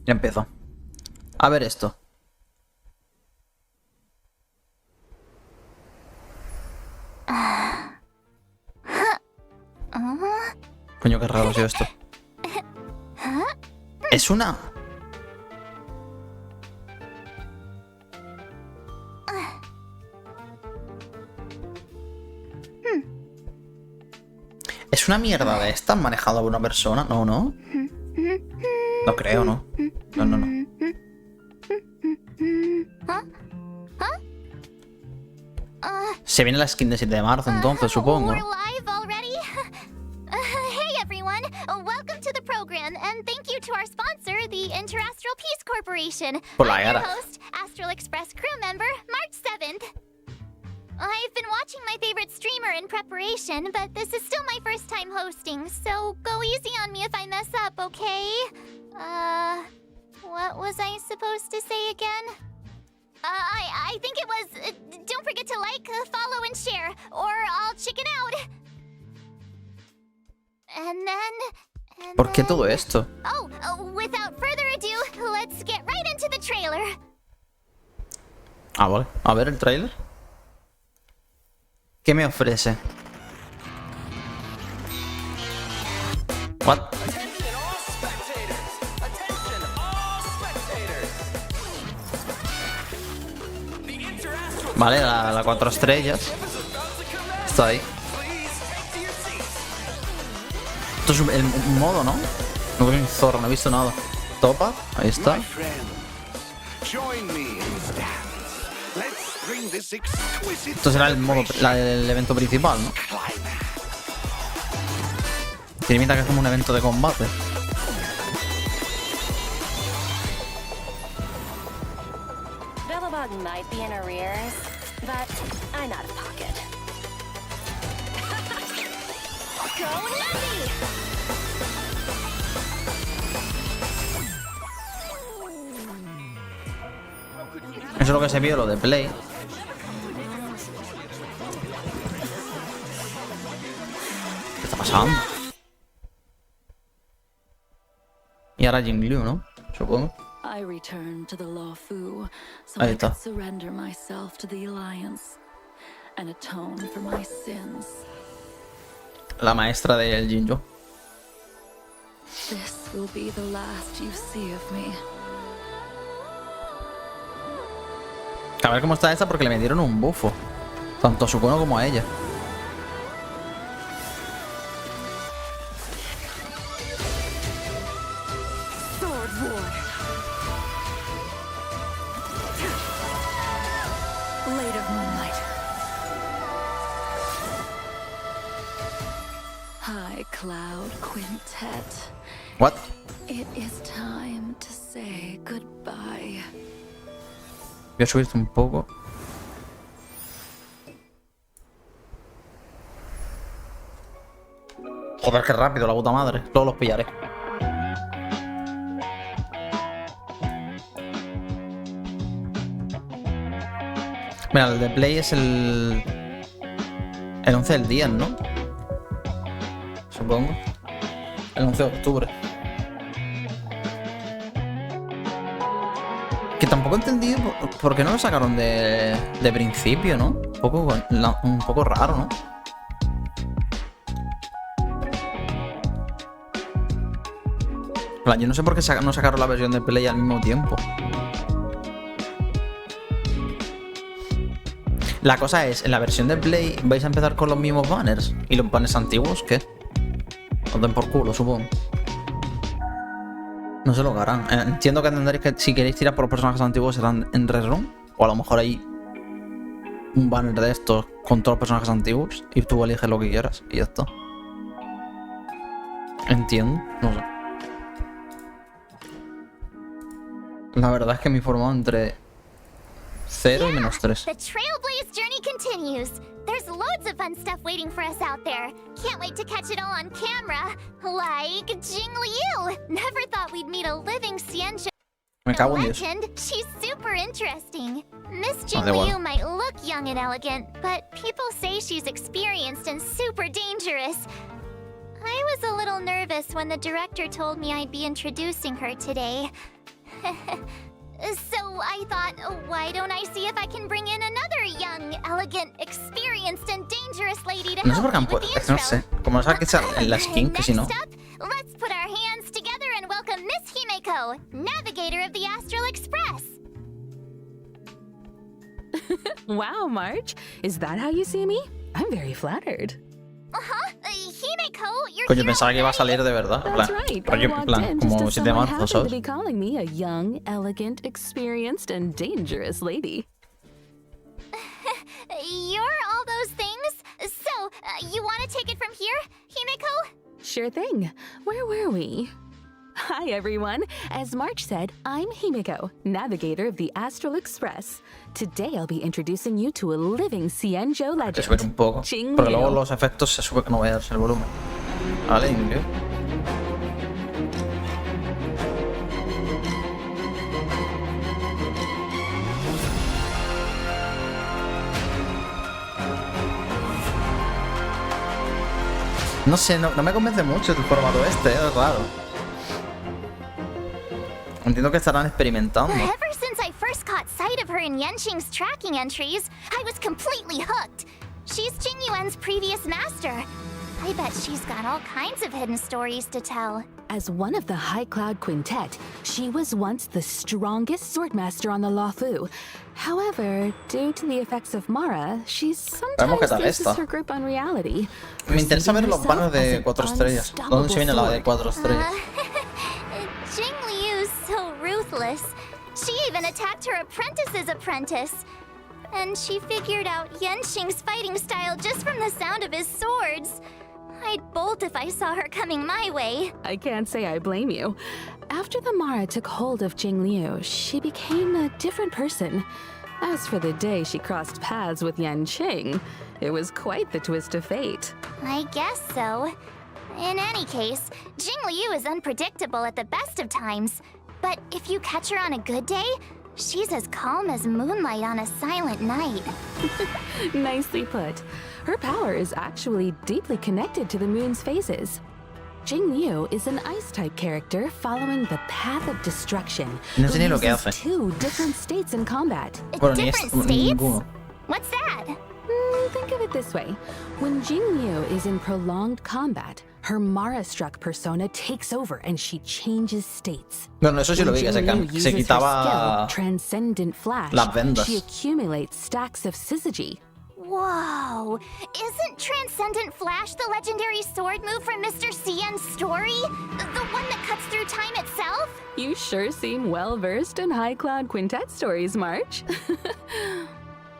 Ya empiezo. A ver esto. Coño, qué raro ha sido esto. Es una... ¿Es una mierda de estas manejada por una persona? No, no. No creo, ¿no? No, no, no. Se viene la skin de 7 de marzo, entonces, supongo. We're live already? Hey everyone, welcome to the program, and thank you to our sponsor, the Interastral Peace Corporation. Por la I'm your cara. host, Astral Express crew member, March 7th. I've been watching my favorite streamer in preparation, but this is still my first time hosting, so go easy on me if I mess up, okay? What was I supposed to say again? I think it was, don't forget to like, follow, and share, or I'll chicken out. And then... ¿Por qué todo esto? Oh, without further ado, let's get right into the trailer. Ah, vale. A ver el trailer. ¿Qué me ofrece? What? Vale, la 4 estrellas. Está ahí. Esto es el modo, ¿no? No veo un zorro, no he visto nada. Topa, ahí está. Esto será el modo, el evento principal, ¿no? Tiene pinta que es como un evento de combate. Might be in arrears, but I'm out of pocket. Go Nazi! Eso es lo que se vio, lo de Play. ¿Qué está pasando? Y ahora Jin Liu, ¿no? Supongo. I returned to the Lawfu so Ahí I está. could surrender myself to the Alliance and atone for my sins. La maestra del Jinjo. This will be the last you see of me. A ver cómo está esta porque le metieron un bufo. Tanto a Sukuna como a ella. Sword War. Blade of Moonlight. High Cloud Quintet. What? It is time to say goodbye. Voy a subirte un poco. Joder, qué rápido, la puta madre. Luego los pillaré. Mira, el de Play es el 11 del día, ¿no? Supongo. El 11 de octubre. Que tampoco he entendido por qué no lo sacaron de principio, ¿no? Un poco raro, ¿no? En plan, yo no sé por qué no sacaron la versión de Play al mismo tiempo. La cosa es, en la versión de Play vais a empezar con los mismos banners. ¿Y los banners antiguos qué? Os den por culo, supongo. No sé lo que harán. Entiendo que entenderéis que si queréis tirar por los personajes antiguos serán en Red Room. O a lo mejor hay un banner de estos con todos los personajes antiguos y tú eliges lo que quieras y ya está. Entiendo, no sé. La verdad es que me he informado entre 0 y -3. The Trailblaze journey continues. There's loads of fun stuff waiting for us out there. Can't wait to catch it all on camera. Like Jing Liu. Never thought we'd meet a living Xianzhou Me cago en Dios. legend. She's super interesting. Miss Jing da igual. Liu might look young and elegant, but people say she's experienced and super dangerous. I was a little nervous when the director told me I'd be introducing her today. So I thought, why don't I see if I can bring in another young, elegant, experienced, and dangerous lady to No sé por help qué me han with puesto. the Es que no intro. sé. Como no sabes que sea en la skin, que si no. Next up, let's put our hands together and welcome Miss Himeko, navigator of the Astral Express. Wow, March. Is that how you see me? I'm very flattered. Himeko, you're Coño, here pensaba que iba a already? salir de verdad. En That's plan, right. I rollo, en walked plan, in just como as 7 de someone marzo, happened to ¿sabes? be calling me a young, elegant, experienced, and dangerous lady. You're all those things? So, you want to take it from here, Himeko? Sure thing. Where were we? Hi, everyone. As March said, I'm Himeko, navigator of the Astral Express. Today I'll be introducing you to a living Xianzhou Hay que legend. subir un poco. Jing Porque luego Liu. los efectos se sube que no veas el volumen. Vale, inglés. No sé, no me convence mucho el formato este, es raro. Entiendo que estarán experimentando. Ever since I first caught sight of her in Yenqing's tracking entries, I was completely hooked. She's Jing Yuan's previous master. I bet she's got all kinds of hidden stories to tell. As one of the High Cloud Quintet, she was once the strongest swordmaster on the Luofu. However, due to the effects of Mara, she Vemos qué sometimes tal loses esta. her grip on reality. Me interesa ver los perceiving banners de herself 4 as an estrellas. ¿Dónde se viene la de 4 estrellas? Jing Liu's so ruthless. She even attacked her apprentice's apprentice. And she figured out Yenqing's fighting style just from the sound of his swords. I'd bolt if I saw her coming my way. I can't say I blame you. After the Mara took hold of Jing Liu, she became a different person. As for the day she crossed paths with Yanqing, it was quite the twist of fate. I guess so. In any case, Jing Liu is unpredictable at the best of times. But if you catch her on a good day, she's as calm as moonlight on a silent night. Nicely put. Her power is actually deeply connected to the moon's phases. Jing Liu is an ice-type character following the path of destruction. No sé ni lo who que uses hace. 2 different states in combat. Bueno, ni Different esto, states? ninguno. What's that? Think of it this way. When Jing Liu is in prolonged combat, her Mara-struck persona takes over and she changes states. Bueno, eso sí lo When vi, que Jing Liu se uses her quitaba skill, Transcendent Flash, las vendas. she accumulates stacks of syzygy. Whoa! Isn't Transcendent Flash the legendary sword move from Mr. Cien's story? The one that cuts through time itself? You sure seem well-versed in High Cloud Quintet stories, March.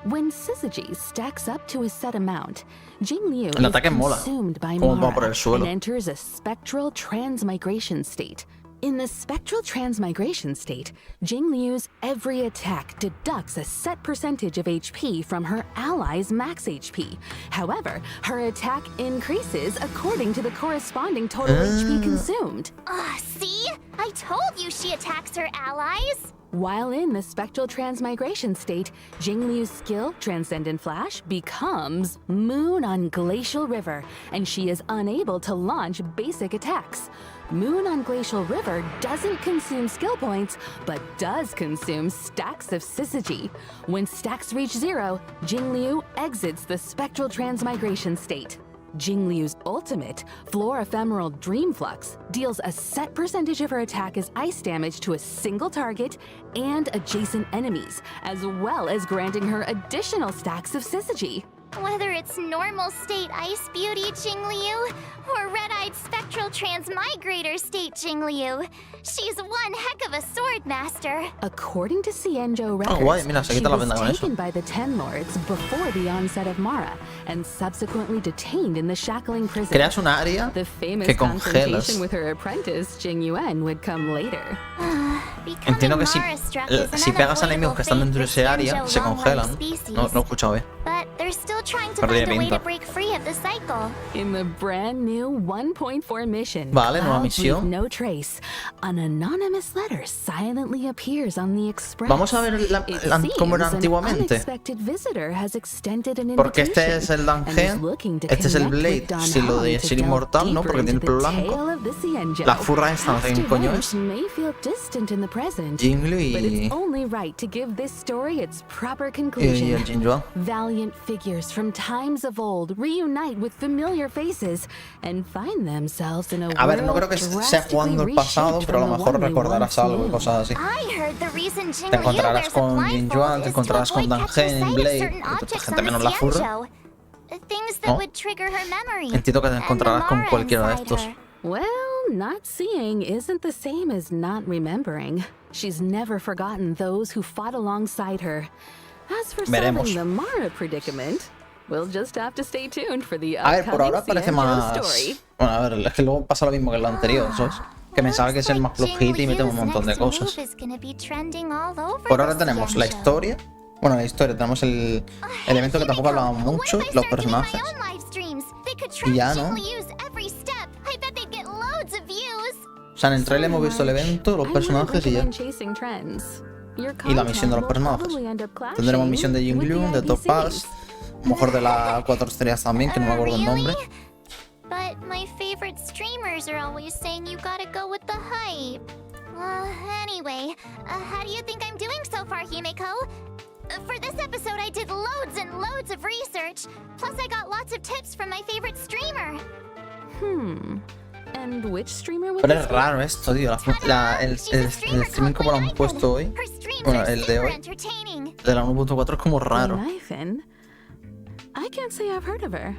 When syzygy stacks up to a set amount, Jing Liu El is ataque mola. consumed by Cómo va por Mara el suelo. and enters a spectral transmigration state. In the spectral transmigration state, Jing Liu's every attack deducts a set percentage of HP from her ally's max HP. However, her attack increases according to the corresponding total HP consumed. See? I told you she attacks her allies. While in the spectral transmigration state, Jing Liu's skill, Transcendent Flash, becomes Moon on Glacial River, and she is unable to launch basic attacks. Moon on Glacial River doesn't consume skill points, but does consume stacks of syzygy. When stacks reach 0, Jing Liu exits the spectral transmigration state. Jing Liu's ultimate, Floor Ephemeral Dream Flux, deals a set percentage of her attack as ice damage to a single target and adjacent enemies, as well as granting her additional stacks of syzygy. Whether it's normal state Ice Beauty Jing Liu or red-eyed spectral transmigrator state Jing Liu, she's one heck of a sword master. According to Xianzhou records, guay, mira, se she quita la was venda con eso. taken by the Ten Lords before the onset of Mara and subsequently detained in the shackling prison. Creas una área The famous que congelas. confrontation with her apprentice, Jing Yuan, would come later. Entiendo Becoming que Mara-struck is an si pegas a enemigos unavoidable que están dentro de fate ese for área, Xianzhou se long-lived congelan. species. No he escuchado bien. But They're still trying to Pero find tiene a way to pinta. break free of the cycle. In the brand new 1.4 mission, Vale, nueva Clouds misión. Leave No Trace, an anonymous letter silently appears on the express. Vamos a ver cómo era It seems antiguamente. an unexpected visitor has extended an Porque este invitation es el and is Dungeon, looking to este es el connect with Blade, Don si lo de Hong to ser delve inmortal, ¿no? deeper Porque tiene el into pelo the blanco. tale of the Cienjo. La furra esta, no sé Past quién coño events es. may feel distant in the present, Jingliu but y... it's only right to give this story its proper y conclusion. el Jinjuan. Valiant figures from times of old reunite with familiar faces and find themselves in a A ver, no world creo que sea jugando el pasado, drastically pero a lo reshaped mejor from the one recordarás we algo y once cosas así. I heard the reason Te Jingliu encontrarás wears a con blindfold Jinjuan, te is to encontrarás con avoid catching Dungeon, sight of Blade, certain y toda esta objects gente on the menos la furra. Cienjo. Things that ¿No? would trigger her memory. Entiendo que te and the encontrarás con Mara cualquiera de inside estos. her. Well, not seeing isn't the same as not remembering. She's never forgotten those who fought alongside her. As for Veremos. solving the Mara predicament, we'll just have to stay tuned for the A ver, por upcoming ahora parece Cienjo más... story. Bueno, a ver, es que luego pasa lo mismo que en lo anterior, ¿sabes? Que pensaba que es el más plus hit y mete un montón de cosas. Por ahora tenemos la historia. Bueno, la historia, tenemos el evento que tampoco hablábamos mucho, los personajes. Y ya, ¿no? O sea, en el trailer hemos visto el evento, los I personajes y ya. wouldn't recommend chasing trends. Your Y la misión de los content will personajes. probably end up clashing Tendremos misión de with Jingliu, the de Top Pass, IBCs. a lo mejor de las 4 estrellas también, que no me acuerdo el nombre. But my favorite streamers are always saying you gotta go with the hype. Anyway, how do you think I'm doing so far, Himeko? For this episode, I did loads and loads of research. Plus, I got lots of tips from my favorite streamer. And which streamer would Pero this es be? raro esto, tío. El streaming como lo han puesto hoy, Her streams bueno, are el de super hoy, entertaining. de la 1.4 es como raro. Knifin? I can't say I've heard of her.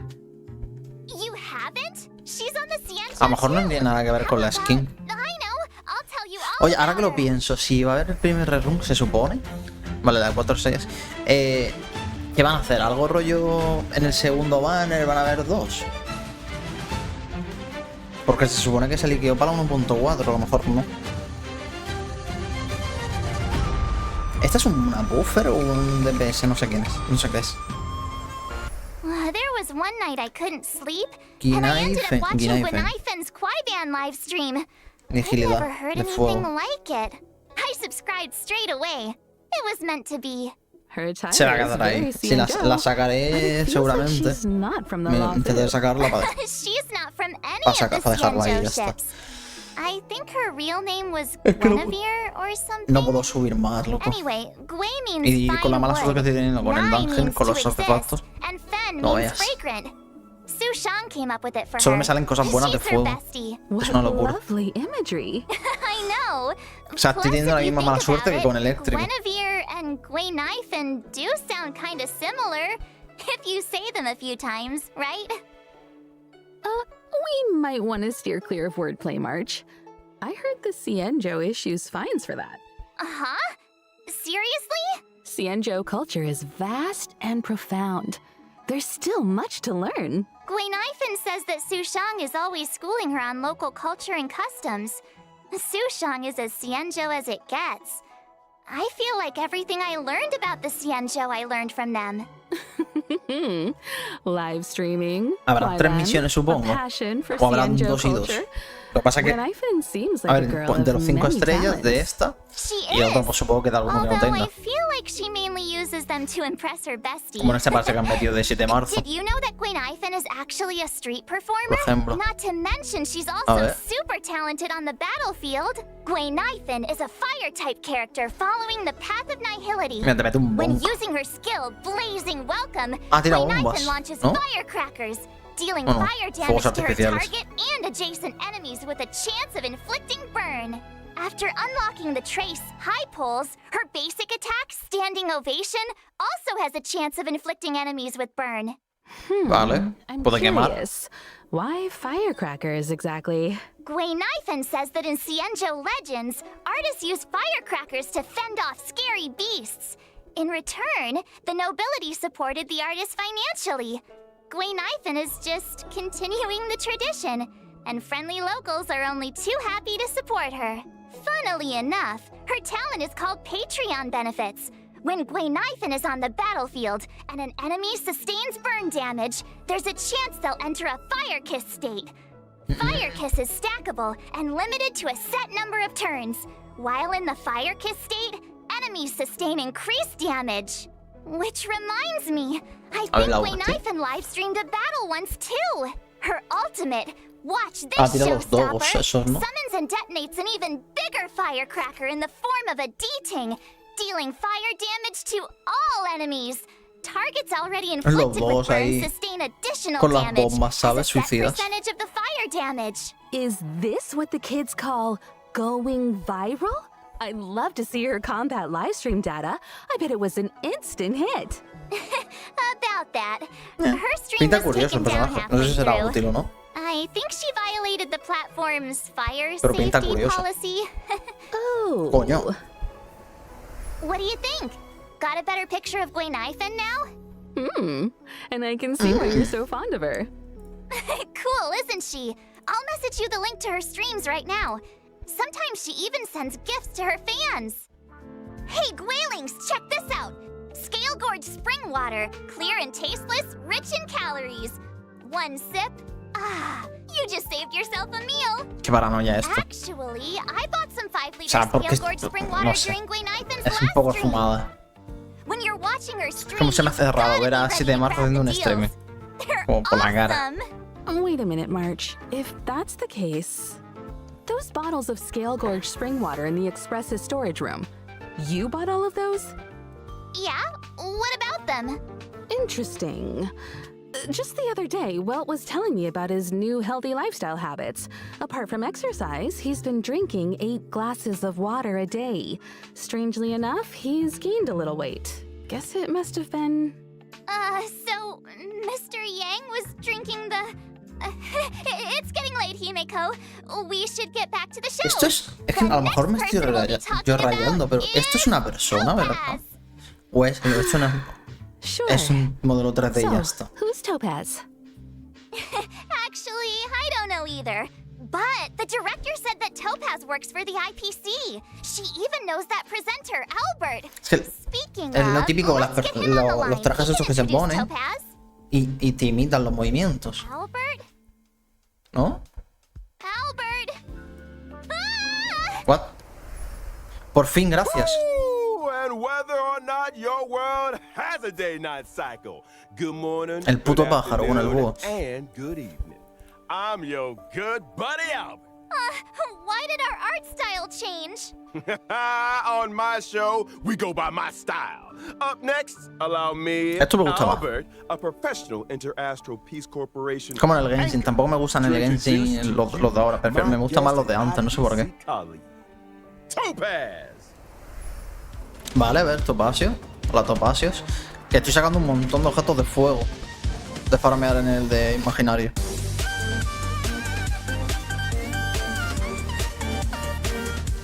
You haven't? She's on the Cienjo A lo mejor no too. tiene nada que ver con la skin. I know. I'll tell you all Oye, ahora que lo about her. pienso, si va a haber el primer rerun, se supone. Vale, de 4 estrellas. ¿Qué van a hacer? ¿Algo rollo en el segundo banner? ¿Van a haber 2? Porque se supone que se liquidó para la 1.4, a lo mejor no. ¿Esta es una buffer o un DPS? No sé quién es. No sé qué es. There was one night I couldn't sleep, and I ended up watching Gwenifen's Quaiban live stream. I've Vigilidad never heard de anything fuego. like it. I subscribed straight away. It was meant to be. Her attire Se va a is quedar very ahí. Si la Cienjo, but sacaré it feels like seguramente. she's not from the Me law intentaré firm. sacarla para She's not from any Pasa of the acá, para dejarla ahí, ya Cienjo está. ships. I think her real name was Es que no- Guinevere or something. No puedo subir más, loco. Anyway, Gwei means Y fine con la mala wood. suerte que estoy teniendo con el Nai dungeon, means con los to exist, artefactos. and Fen No means veas. fragrant. Su Shang came up with it for Solo her. me salen cosas buenas de She's her fuego. bestie. What una locura. lovely imagery. I know. O sea, estoy teniendo la Plus, if misma you mala think suerte about que con it, eléctrico. Guinevere and Gwenifin do sound kind of similar if you say them a few times, right? We might want to steer clear of wordplay, March. I heard the Cienjo issues fines for that. Huh? Seriously? Cienjo culture is vast and profound. There's still much to learn. Gwenifin says that Su Shang is always schooling her on local culture and customs. Su Shang is as Cienjo as it gets. I feel like everything I learned about the Cienjo I learned from them. Live streaming. Habrá 3 Wylan, misiones, a supongo. passion for O habrán Cienjo 2 y 2. culture. Lo que pasa es que, Gwenifin seems a like a ver, girl de of los 5 many estrellas de talents. esta, She y otro, is. pues supongo que de alguno que no Although tenga. I feel like she mainly uses them to impress her bestie. Como en este parche que han metido de 7 de marzo. Did you know that Gwenifin is actually a street performer? Por ejemplo. Not to mention she's A also ver. super talented on the battlefield. Gwenifin is a fire-type character following the path of nihility. Mira, te mete un When bonk. using her skill, Blazing Welcome, Tira Gwenifin bombas, launches ¿no? firecrackers, dealing Bueno, fire fuegos damage to her artificiales. target and adjacent enemies with a chance of inflicting burn. After unlocking the Trace High Pulse, her basic attack, Standing Ovation, also has a chance of inflicting enemies with burn. Vale, I'm puede quemar. curious. Why firecrackers exactly? Gwenifin says that in Cienjo legends, artists use firecrackers to fend off scary beasts. In return, the nobility supported the artists financially. Gwenifin is just continuing the tradition, and friendly locals are only too happy to support her. Funnily enough, her talent is called Patreon benefits, When Gwaynifin is on the battlefield and an enemy sustains burn damage, there's a chance they'll enter a Fire Kiss state. Fire Kiss is stackable and limited to a set number of turns. While in the Fire Kiss state, enemies sustain increased damage. Which reminds me, I think Gwaynifin live-streamed a battle once too. Her ultimate, watch this showstopper, summons and detonates an even bigger firecracker in the form of a D-Ting, dealing fire damage to all enemies. Targets already inflicted with burns sustain additional damage as a set percentage of the fire damage. Is this what the kids call going viral? I'd love to see her combat livestream data. I bet it was an instant hit. About that. Her stream was taken down halfway through. I think she violated the platform's fire safety policy. Oh. Coño. What do you think? Got a better picture of Gwaynifin now? And I can see why you're so fond of her. Cool, isn't she? I'll message you the link to her streams right now. Sometimes she even sends gifts to her fans. Hey, Gwaylings, check this out. Scale Gorge spring water, clear and tasteless, rich in calories. One sip. Ah, you just saved yourself a meal. Qué paranoia esto. Actually, I bought some 5-liter Scale Gorge spring water during Gwaynifin's es un poco last stream. fumada. When you're watching her stream, Como se me hace raro ver a 7 de marzo haciendo un streaming. Como por la cara. Wait a minute, March. If that's the case, those bottles of Scale Gorge spring water in the Express's storage room, you bought all of those? Yeah? What about them? Interesting. Just the other day, Welt was telling me about his new healthy lifestyle habits. Apart from exercise, he's been drinking 8 glasses of water a day. Strangely enough, he's gained a little weight. Guess it must have been... So Mr. Yang was drinking the... It's getting late, Himeko. We should get back to the show. Esto es que a lo mejor me estoy yo rayando, pero esto es una persona, ¿verdad? O es un modelo 3D y ya está. Who's Topaz? Actually, I don't know either. But the director said that Topaz works for the IPC. She even knows that presenter, Albert. Es que es lo típico, los trajes esos que se ponen y te imitan los movimientos. Albert? ¿No? Albert. What? Por fin, gracias. And whether or not your world has a day-night cycle. Good morning, El puto good pájaro con el búho. and good evening. I'm your good buddy Albert. Why did our art style change? On my show, we go by my style. Up next, allow me, Esto me gusta más. Albert, a professional inter-astral peace corporation. Como en el Genshin, tampoco me gustan en el Genshin los de ahora, pero me gustan más los de antes, no sé por qué. Topaz. Vale, a ver, Topacio. Hola, Topacios. Que estoy sacando un montón de objetos de fuego de farmear en el de imaginario.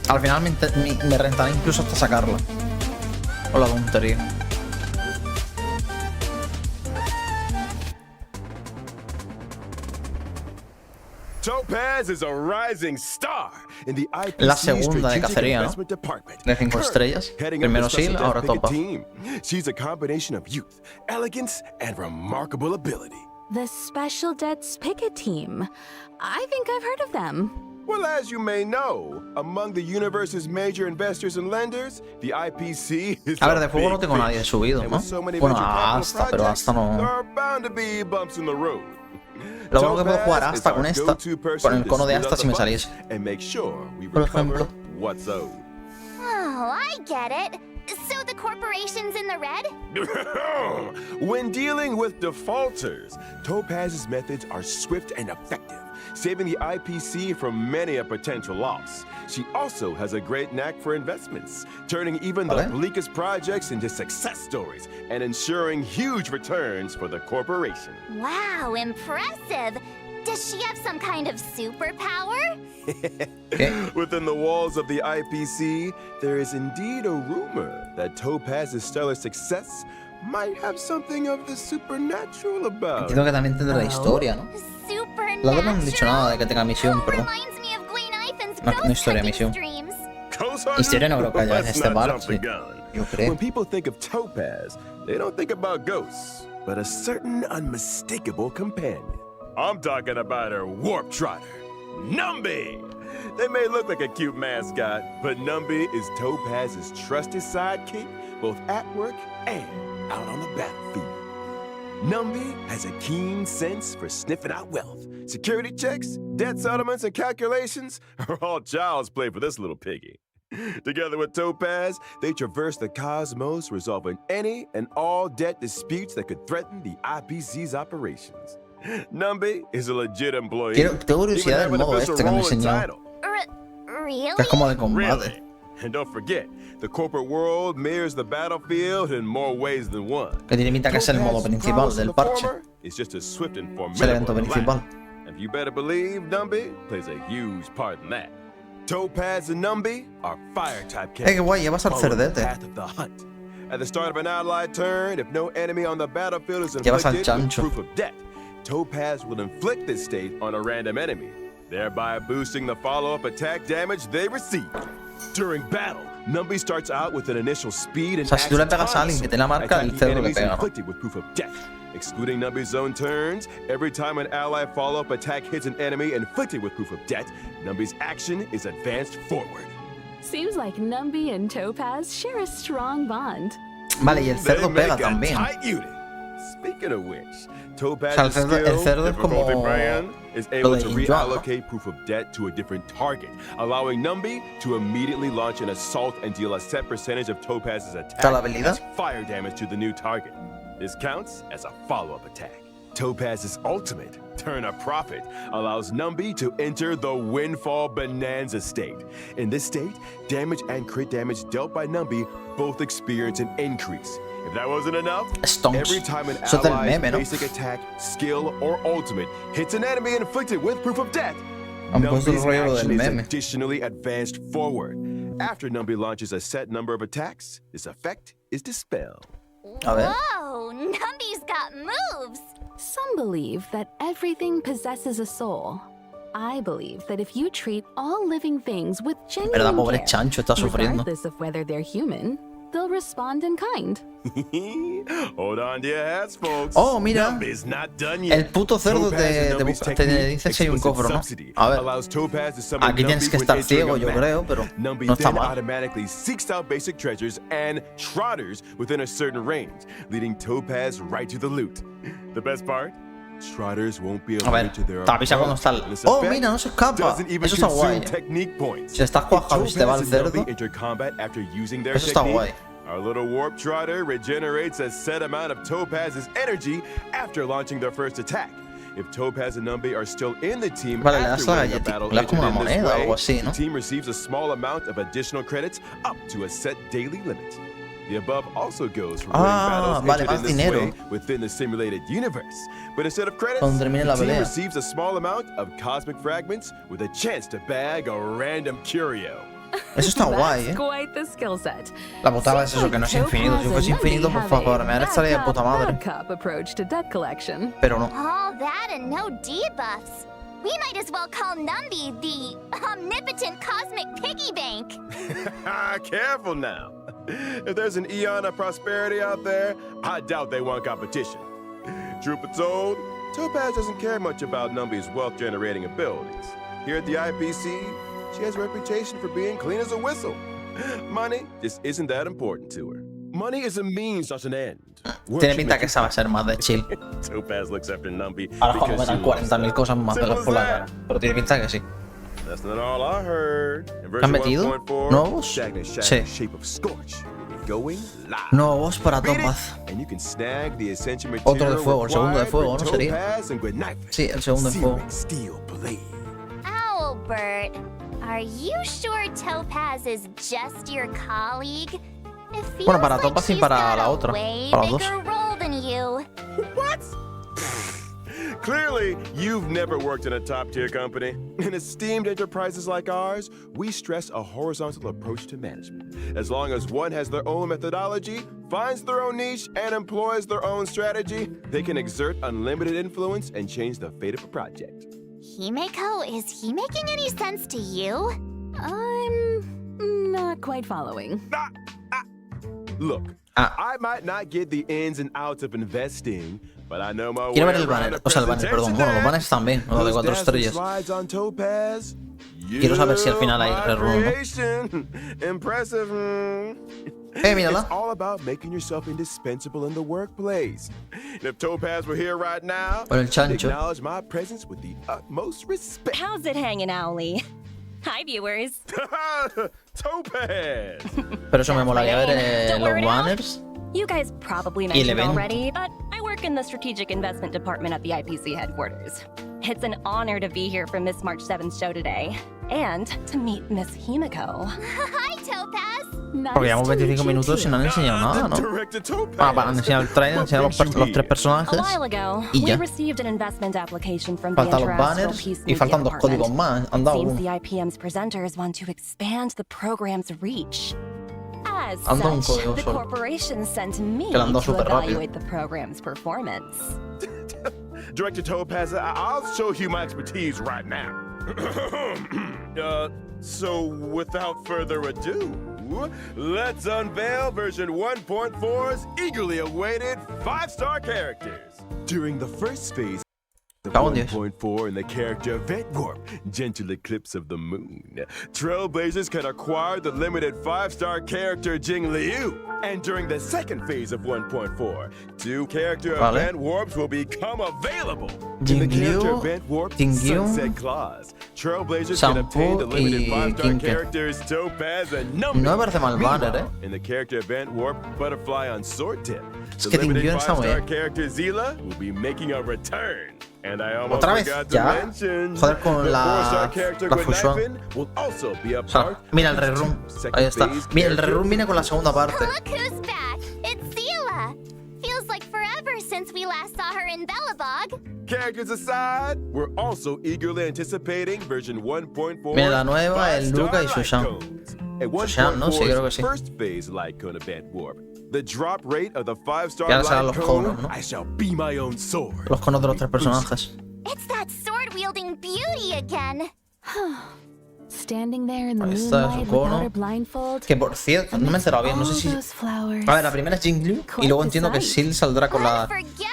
Al final me rentará incluso hasta sacarla. Hola, tontería. Topaz is a rising star in the IPC La segunda de cacería, ¿no? Department. De 5 estrellas. Primero Seal, ahora Topaz. She's a combination of youth, elegance, and remarkable ability. The Special Debts Picket Team. I think I've heard of them. Well, as you may know, among the universe's major investors and lenders, the IPC is a ver, de fuego no tengo nadie subido, ¿no? Bueno, Asta, pero Asta no... There are bound to be bumps in the road. Lo bueno que puedo jugar Asta con esta, con el cono de Asta si me saliese. Por ejemplo. Oh, I get it. So the corporation's in the red? When dealing with defaulters, Topaz's methods are swift and effective, saving the IPC from many a potential loss. She also has a great knack for investments, turning even the bleakest projects into success stories and ensuring huge returns for the corporation. Wow, impressive! Does she have some kind of superpower? Within the walls of the IPC, there is indeed a rumor that Topaz's stellar success might have something of the supernatural about. Entiendo que también tendrá la historia, ¿no? Luego no han dicho nada de que tenga misión, perdón. No historia, misión. Ghost Hunter? Historia no creo que haya en Let's este not bar, jump the sí. gun. Yo creo. When people think of Topaz, they don't think about ghosts, but a certain unmistakable companion. I'm talking about her warp trotter, Numby. They may look like a cute mascot, but Numby is Topaz's trusted sidekick, both at work and out on the battlefield. Numby has a keen sense for sniffing out wealth. Security checks, debt settlements, and calculations are all child's play for this little piggy. Together with Topaz, they traverse the cosmos, resolving any and all debt disputes that could threaten the IPC's operations. Numby is a legit employee. Tengo curiosidad del modo este que me enseñó. Really? Que es como de combate. Really? And don't forget, the corporate world mirrors the battlefield in more ways than one. Que tiene pinta que es el modo principal del parche. It's just as swift and Es el evento formidable. principal. And you better believe Numby plays a huge part in that. Topaz and Numby are fire type characters. Qué guay, llevas al following the cerdete. path of the hunt. At the start of an allied turn, if no enemy on the battlefield is Llevas al inflicted with chancho. proof of death, Topaz will inflict this state on a random enemy, thereby boosting the follow-up attack damage they receive. During battle, Numby starts out with an initial speed and O sea, si tú le action pegas a alguien que tiene la marca, el attacking cerdo le enemies pega, ¿no? inflicted with proof of death. Excluding Numby's own turns, every time an ally follow-up attack hits an enemy inflicted with proof of death, Numby's action is advanced forward. Seems like Numby and Topaz share a strong bond. Vale, y el cerdo They pega make a también. tight unit. Speaking of which, Topaz's O sea, el cerdo es difficulty como brand is able de to Injuan, ¿no? reallocate proof of debt to a different target, allowing Numby to immediately launch an assault and deal a set percentage of Topaz's attack ¿Está la habilidad? as fire damage to the new target. This counts as a follow-up attack. Topaz's ultimate, Turn a Profit, allows Numby to enter the Windfall Bonanza state. In this state, damage and crit damage dealt by Numby both experience an increase. If that wasn't enough, Stonks. every time an Eso es del ally's meme, ¿no? basic attack, skill, or ultimate hits an enemy inflicted with proof of death, Han puesto el Numby's rollo action del is meme. additionally advanced forward. After Numby launches a set number of attacks, this effect is dispelled. A ver. Whoa, Numby's got moves. Some believe that everything possesses a soul. I believe that if you treat all living things with ¿Verdad, genuine pobre care, chancho? Está sufriendo. regardless of whether they're human, they'll respond in kind. Hold on to your hats, folks. Oh, mira. Numby's not done yet. El puto cerdo Topaz and te Numby's te technique, dice si hay un explicit cofre o no. subsidy, A ver. allows Topaz to summon Aquí tienes Numby que when estar entering ciego, a yo map. creo, pero Numby no está then mal. automatically seeks out basic treasures and trotters within a certain range, leading Topaz right to the loot. The best part? Trotters won't be A able ver, to their te avisa cuando está el... and this Oh, effect mira, no se escapa. doesn't even Eso está consume guay. technique points. Si estás cuajado y If se te va el Topaz and Numby cerdo, enter combat after using their eso está technique, guay. our little warp trotter regenerates a set amount of Topaz's energy after launching their first attack. If Topaz and Numby are still in the team Vale, le after das la winning a galletita, battle le das como entered una in this moneda o way, algo así, ¿no? the team receives a small amount of additional credits up to a set daily limit. The above also goes for winning battles vale, entered más in this dinero. way within the simulated universe. But instead of credits, Cuando termine la the team pelea. receives a small amount of cosmic fragments with a chance to bag a random curio. Eso está guay, That's ¿eh? quite the skill set. La putada es Seems eso, que no es like infinito. Si Topaz fuese and Numby infinito, por have favor, a me estaría de puta madre. bad cop approach to debt collection. Pero no. All that and no debuffs. We might as well call Numby the omnipotent cosmic piggy bank. Careful now. If there's an eon of prosperity out there, I doubt they want competition. Truth be told, Topaz doesn't care much about Numby's wealth-generating abilities. Here at the IPC, she has a reputation for being clean as a whistle. Money just isn't that important to her. Money is a means, not an end. Tiene pinta que esa va a ser más de chill. Topaz looks after Numby Ahora cuando because me she dan loves 40.000 cosas más Simple pegas por la as cara. Pero tiene pinta que sí. That's not all I heard. In ¿Han version metido 1.4, nuevos? Shagna Sí. Shagna Shape of Scorch will be going live. Nuevos para Beat it, Topaz. and you can snag the essential Otro de material fuego, el segundo de required fuego, for ¿no sería? Topaz and Gwennyfus. Sí, el segundo de fuego. Searing steel blade. Albert, are you sure Topaz is just your colleague? It feels Bueno, para like Topaz y she's para got la a otra, way para los dos. bigger role than you. What? Clearly, you've never worked in a top-tier company. In esteemed enterprises like ours, we stress a horizontal approach to management. As long as one has their own methodology, finds their own niche, and employs their own strategy, they can exert unlimited influence and change the fate of a project. Himeko, is he making any sense to you? I'm not quite following. Look, I might not get the ins and outs of investing, but I know my Quiero way ver el around banner, a o sea, el banner, perdón. Bueno, los banners también, lo de 4 estrellas. Quiero saber si al final hay rerun, ¿no? Impressive. Mírala. It's all about making yourself indispensable in the workplace. And if Topaz were here right now, Por el she'd chancho. acknowledge my presence with the utmost respect. How's it hanging, Owly? Hi, viewers. Topaz! Pero eso me molaría ver Don't wear los it out. banners. You guys probably el mentioned evento. already, but I work in the strategic investment department at the IPC headquarters. It's an honor to be here for Miss March 7's show today, and to meet Miss Himiko. Hi, Topaz. Porque llevamos 25 minutos y no han enseñado nada, ¿no? Director Topaz. Ah, van a enseñar el trailer, enseñar los 3 A personajes. while ago, Y we ya. received an investment application from the Faltan los International banners Peace y Media faltan 2 códigos Department. más. Han dado Seems uno. the IPM's presenters want to expand the program's reach. As Han dado un such, código the solo. corporation sent me Que lo han dado to súper rápido. evaluate the program's performance. Director Topaz, I'll show you my expertise right now. So without further ado, let's unveil version 1.4's eagerly awaited 5-star characters. During the first phase of Cago en Dios. 1.4 in the character Event Warp, Gentle Eclipse of the Moon, Trailblazers can acquire the limited 5-star character Jing Liu. And during the second phase of 1.4, 2 character Vale. Event Warps will become available. Jing In the character Liu, Event Warp Jing Liu, Sunset Clause, Trailblazers Shampoo can obtain the limited y 5-star Ginke. characters Topaz and Number. No me parece mal banner, Meanwhile, in the character Event Warp Butterfly on Sword Tip, Es the que limited Jing Liu está 5-star muy- character Zila will be making a return. And I almost ¿Otra vez? forgot to ¿Ya? mention, Joder con the la- 4-star character la Gwen fusión. Knifin will also be a O sea, part mira el of rerun. the second Ahí está. phase Mira, el character. rerun viene con la segunda parte. Look who's back. It's Zila. Feels like forever since we last saw her in Bellabog. Characters aside, we're also eagerly anticipating version 1.4. Viene la nueva, el 5-star Luca y light Susan. cones. At Susan, ¿no? Sí, creo que 1.4's sí. first phase light cone event warp, the drop rate of the 5-star Y ahora serán light los cone, conos, ¿no? I shall be my own sword. Los conos de los 3 personajes. It's that sword-wielding beauty again. Standing there in the Ahí está moonlight su cono. without a blindfold. Que por cierto, no me he enterado bien, no sé si... All those flowers. A ver, la primera es Jing Liu y luego entiendo que Sil saldrá con la...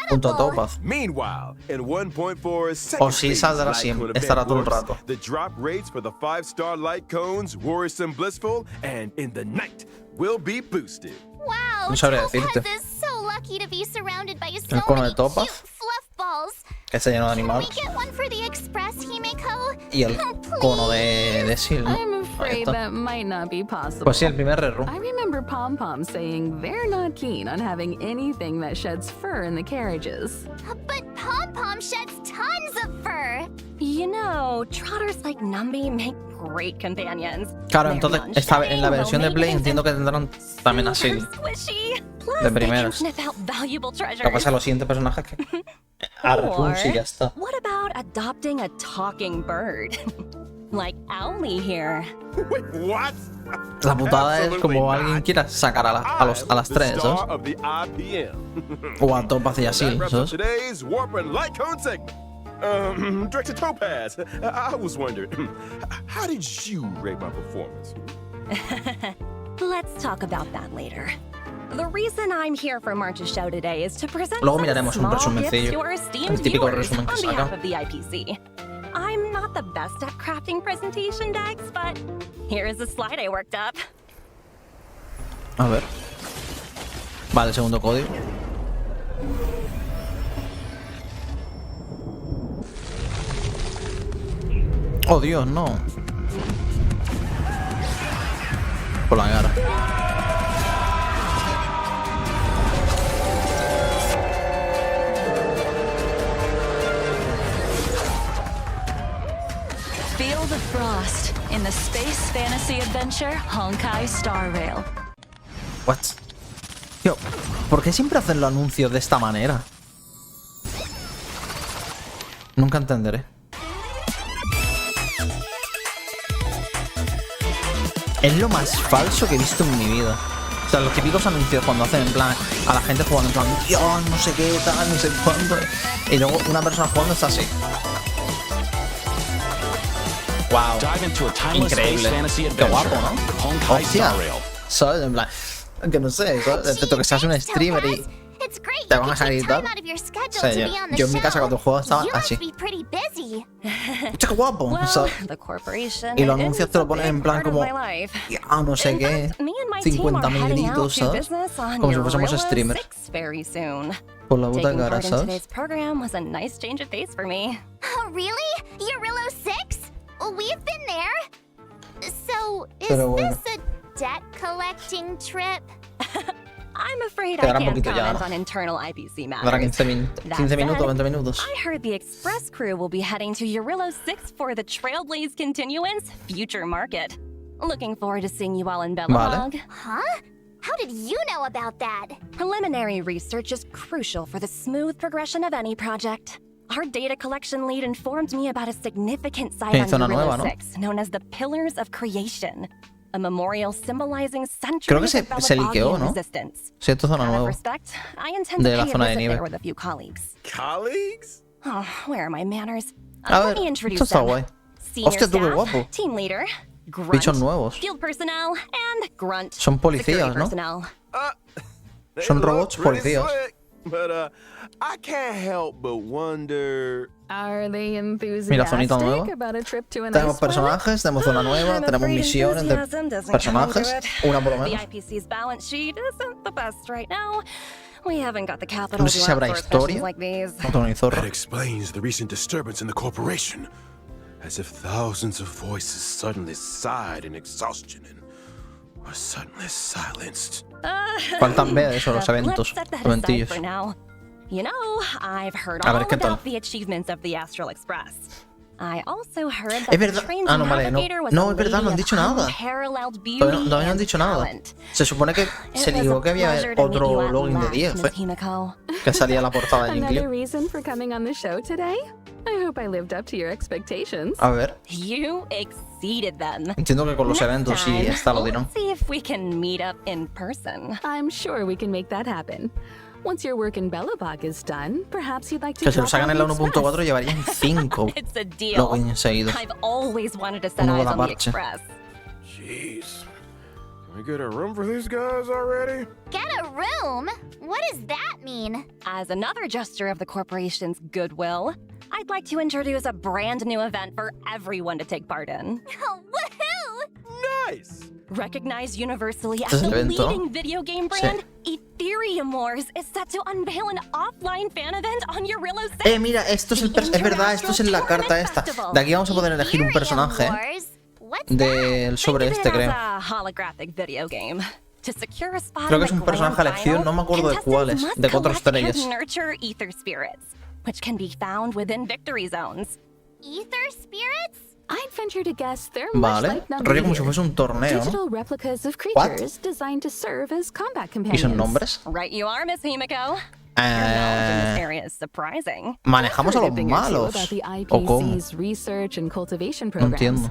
junto a Topaz. Meanwhile, in 1.4's O second sí phase saldrá light así, cone estará event todo el warps, rato. the drop rates for the 5-star light cones, worrisome blissful, and in the night will be boosted. Wow, No sabría Topaz decirte. is so lucky to be surrounded by so El cono many de Topaz. cute fluff balls. Que está lleno de Can we animados. get one for the Express, Himiko? Y el Oh, cono de Sil, ¿no? I'm Ahí afraid está. that might not be possible. Pues sí, el primer rerun. I remember Pom Pom saying they're not keen on having anything that sheds fur in the carriages. But Pom Pom sheds tons of fur. You know, trotters like Numby make great companions. Claro, They're entonces esta, en la versión de Play non-shaving entiendo que tendrán también a super Sil. squishy. Plus, De they can primeras. sniff out valuable Lo que treasures. pasa es que los siguientes personajes que... A rerun sí, ya está. What about adopting a talking bird? Like Owly here. Wait, what? La putada es Absolutely como not. alguien quiera sacar a las I'm 3, the ¿sabes? star of the IPM. O a Topaz y a That Sil, wraps up ¿sabes? today's Warp and Light Cone segment. Director Topaz, I was wondering, how did you rate my performance? Let's talk about that later. The reason I'm here for March's show today is to present Luego some miraremos un small resumencillo. gifts to our esteemed El típico viewers resumen que on saca. behalf of the IPC. I'm not the best at crafting presentation decks, but here is a slide I worked up. A ver. Vale, segundo código. Oh, Dios, no. Por la cara. Feel the frost in the space fantasy adventure Honkai Star Rail. What? Tío, ¿por qué siempre hacen los anuncios de esta manera? Nunca entenderé. Es lo más falso que he visto en mi vida. O sea, los típicos anuncios cuando hacen en plan a la gente jugando en plan, Dios, no sé qué, tal, no sé cuándo. Y luego una persona jugando está así. Wow. Dive into a timeless space Increíble. fantasy Qué adventure guapo, ¿no? with Honkai Hostia. Star Rail. ¿Sabes? En plan, que no sé, ¿sabes? Excepto que seas un streamer y It's great te you van a can salir take time tal. out of your schedule O sea, to be on the yo en mi casa show. cuando juego estaba You must así. be pretty busy. Hostia, qué guapo. Well, ¿sabes? the corporation Y los is anuncios te a lo ponen big en plan part of como, my life. ya, no sé In qué, fact, me and my team 50 are heading out gritos, to ¿sabes? business on Como si fuésemos Eurilla streamers. 6 very soon. Por la puta Taking cara, part in ¿sabes? today's program was a nice change of pace for me. Oh, really? Eurilla 6? We've been there. So, is Pero bueno. this a debt collecting trip? I'm afraid I Quedará un can't poquito ya, comment ¿no? on internal IPC matters. Dará 15 minutos, 20 minutos. I heard the Express crew will be heading to Eurilla 6 for the Trailblaze Continuance Future Market. Looking forward to seeing you all in Belobog. Huh? How did you know about that? Preliminary research is crucial for the smooth progression of any project. Our data collection lead informed me about a significant site Sí, on zona Eurilla nueva, ¿no? 6 known as the Pillars of Creation, a memorial symbolizing Creo que centuries se of liqueó, Belobogian ¿no? resistance. Sí, esto es zona Out of nueva. respect, I intend to De la pay a zona de visit nieve. there with a few colleagues. Colleagues? Oh, where are my manners? A Let ver, me esto introduce está them. guay. Senior Hostia, tú, qué staff, guapo. team leader, grunt, Bichos nuevos. field personnel, and grunt. Son policías, security ¿no? personnel. They Son look robots pretty policías. slick, but I can't help but wonder. Are they Mira, zonita enthusiastic nueva. about a trip to an Tenemos ice planet? personajes, tenemos zona nueva, I'm tenemos afraid misiones de enthusiasm doesn't come into personajes. it. Una por lo The menos. IPC's balance sheet isn't the best right now. We haven't got the capital No to sé si habrá outsource historia. missions like these. No tengo ni That zorra. explains the recent disturbance in the corporation. As if thousands of voices suddenly sighed in exhaustion and were suddenly silenced. Faltan ver eso, los eventos, Let's set that los aside eventillos. for now. You know, I've heard A ver, all ¿qué tal? about the achievements of the Astral Express. I also heard that Es verdad. the train's Ah, no, vale, no. navigator was No, a es verdad, no han lady dicho of nada. unparalleled beauty Todavía no han and dicho nada. talent. Se supone que se It was dijo a que había pleasure to meet you otro at login de last, 10, Miss Himiko. que salía la portada en Another inglés. reason for coming on the show today? I hope I lived up to your expectations. A ver, You exceeded them. entiendo que con los Next eventos sí time, está lo dirán. let's see if we can meet up in person. I'm sure we can make that happen. Once your work in Belobog is done, perhaps you'd like to Que si lo drop sacan on en la the 1.4 Express. llevarían 5 It's a deal. logins seguidos. I've always wanted to set Uno eyes con on la the parche. Express. Jeez. Can we get a room for these guys already? Get a room? What does that mean? As another gesture of the corporation's goodwill, I'd like to introduce a brand new event for everyone to take part in. Oh, woohoo! Nice! Recognized universally Este as es the el evento. leading video game brand, Ethereum Wars is set to unveil an offline fan event on Eurilla 6. Mira, esto es es verdad, esto es en la carta esta. De aquí vamos a poder elegir un personaje Wars? What's that? del sobre Think of este, it creo. as a holographic video game. To secure a spot Creo que in es un the personaje a grand elección, final, no me acuerdo de contestants cuál es, must de cuatro collect and estrellas. nurture ether spirits, which can be found within victory zones. Ether spirits? I'd venture to guess they're much Vale, like rollo como si Numbere, fuese un torneo, ¿no? digital replicas of What? creatures designed to serve as combat ¿Y companions. son nombres? Right you are, Miss Himiko. Your knowledge in this area is surprising. ¿Manejamos a Heard los a thing or two malos? about the ¿O cómo? IPC's research and cultivation No programs. entiendo.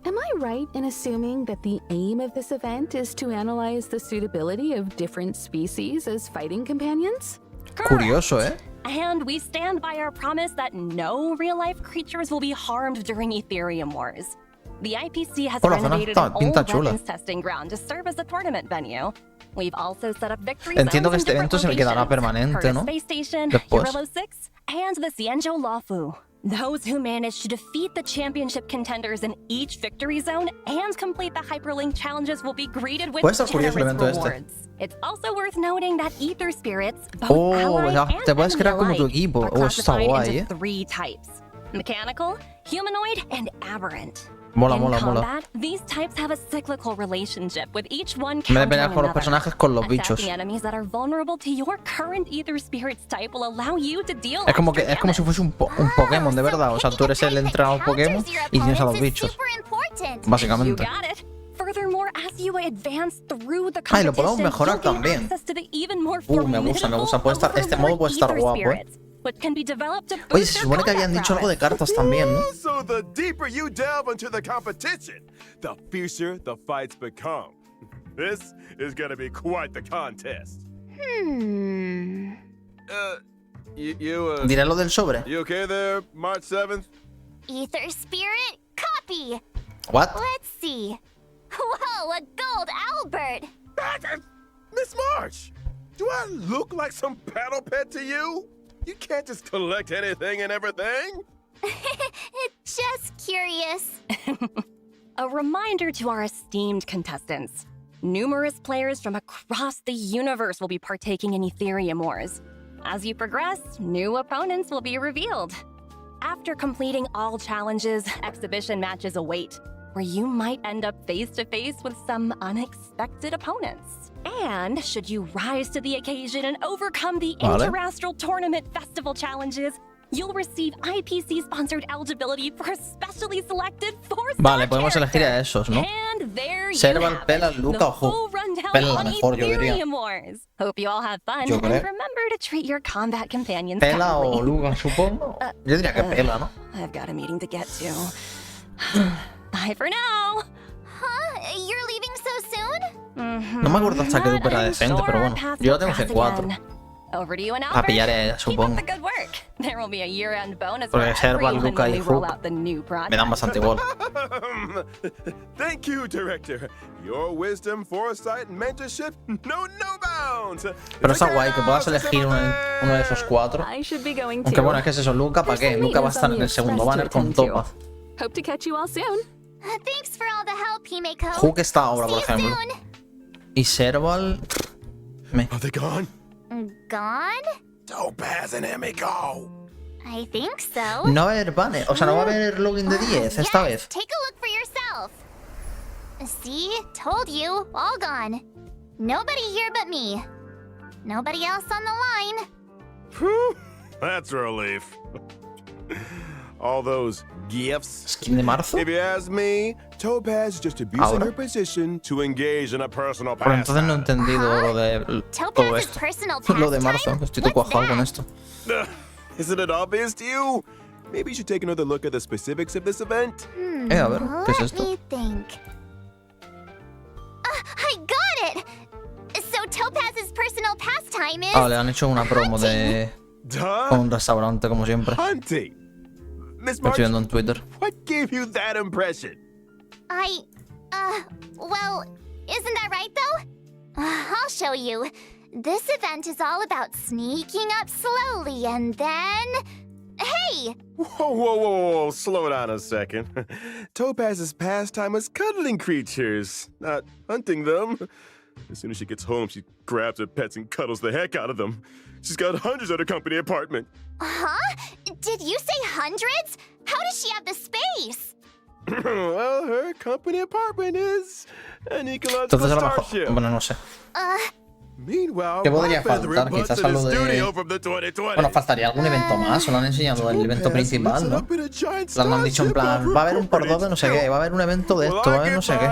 Am I right in assuming that the aim of this event is to analyze the suitability of different species as fighting companions? Curioso, ¿eh? And we stand by our promise that no real-life creatures will be harmed during Ethereum Wars. The IPC has Oh, la zona renovated está- an pinta old chula. weapons testing ground to serve as a tournament venue. We've also set up victory Entiendo zones que in este different evento se quedará locations. permanente, Curtis ¿no? Space Station, Después. Eurilla 6, and the Xianzhou Luofu. Those who manage to defeat the championship contenders in each victory zone and complete the hyperlink challenges will be greeted with Puede estar curioso el generous evento este. rewards. It's also worth noting that ether spirits, both Oh, ally ya, and te puedes crear como tu enemy equipo. alike, Oh, are eso está classified guay, into ¿eh? 3 types: mechanical, humanoid, and aberrant. Mola, In mola, mola. combat, these types have a cyclical relationship, with each one En vez de countering pelear con los another. personajes, con los bichos. Attacking enemies that are vulnerable to your current ether spirit's type will allow you to deal Es como extra si damage. fuese un Pokémon, de verdad. O sea, tú eres el entrenador Pokémon y tienes a los bichos. You Básicamente. got it. Furthermore, as you advance through the Ah, y lo podemos competition, mejorar you'll gain también. access to the even more Me gusta, me gusta. Puede estar, este modo puede estar formidable guapo, ¿eh? ether spirits, which can be developed to Oye, boost se your supone que habían combat dicho algo de prowess. cartas también, ¿no? So the deeper you delve into the competition, the fiercer the fights become. This is gonna be quite the contest. You Diré lo del sobre. okay there, March 7th? Ether spirit, copy happy. What? Let's see. Whoa, a gold Albert. Miss March, do I look like some paddle pet to you? You can't just collect anything and everything. Just curious. A reminder to our esteemed contestants. Numerous players from across the universe will be partaking in Ethereum Wars. As you progress, new opponents will be revealed. After completing all challenges, exhibition matches await, where you might end up face-to-face with some unexpected opponents. And should you rise to the occasion and overcome the Interastral Tournament Festival challenges, you'll receive IPC-sponsored eligibility for a specially selected 4-star Vale, podemos elegir a esos, ¿no? And there you Serval, have Pela, it, Luca the o Hu. full rundown Pela la on mejor, yo diría. Ethereum Wars. Hope you all have fun, Yo and creo. remember to treat your combat companions Pela o kindly. Luca, supongo. Yo diría que Pela, ¿no? I've got a meeting to get to. Bye for now. Huh? You're leaving so soon? No me acuerdo hasta que Duper era decente, pero bueno. Yo lo tengo C4. Over to you and La Albert. pillaré, Keep supongo. up the good work. There will be a year-end bonus Porque for Serval, everyone Luca when y we roll Hook out the new project. me dan bastante igual. Thank you, Director. Your wisdom, foresight, and mentorship know no bounds. Pero está guay que puedas elegir uno de esos 4. I should be going Aunque too. bueno, es que es eso, Luca, ¿para qué? Luca va a estar en el segundo banner con Topaz. Hope to catch you all soon. Thanks for all the help, Himeko. Hook está ahora, por See you ejemplo. soon. Y Serval... Are they gone? Gone? Topaz and Himeko. I think so. No va a haber banner, o sea, no va a haber login de 10 esta vez. Take a look for yourself. See? Told you. All gone. Nobody here but me. Nobody else on the line. Whew, that's a relief. All those gifts. Skin de marzo. If you ask me, Topaz is just abusing Ahora. her position to engage in a personal Pero entonces no he pastime. entendido lo de todo Topaz's esto. personal Lo de pastime? marzo, estoy todo What's cuajado con that? esto. Isn't it obvious to you? Maybe you should take another look at the specifics of this event. A ver, ¿qué es Let esto? me think. I got it! So Topaz's personal pastime is... Ah, le han hecho una promo de Duh. un restaurante, como siempre. Hunting. Miss Lo March, estoy viendo en Twitter. what gave you that impression? Well, isn't that right, though? I'll show you. This event is all about sneaking up slowly and then... Hey! Whoa, slow down a second. Topaz's pastime is cuddling creatures, not hunting them. As soon as she gets home, she grabs her pets and cuddles the heck out of them. She's got hundreds at her company apartment. Huh? Did you say hundreds? How does she have the space? Well, her company apartment is an ecological Entonces a lo mejor... starship. Bueno, no sé. Meanwhile, ¿Qué podría my feathering faltar? butts Quizás in algo the de... studio from the 2020. Bueno, faltaría algún evento más. Solo han enseñado el evento principal, ¿no? Lo han dicho en plan, va a haber un por dos de no sé qué, va a haber un evento de esto, va a haber no sé qué.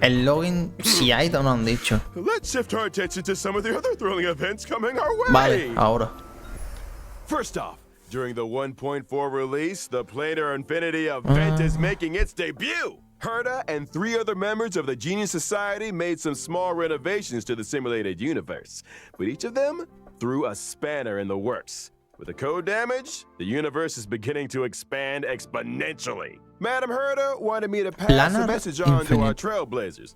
El login, si hay, no lo han dicho. Let's shift our attention to some of the other thrilling events coming our way. Vale, ahora. First off, during the 1.4 release, the Planar Infinity event is making its debut. Herta and 3 other members of the Genius Society made some small renovations to the simulated universe, but each of them threw a spanner in the works. With the code damage, the universe is beginning to expand exponentially. Madam Herta wanted me to pass the Planar message on to our Infinite. trailblazers.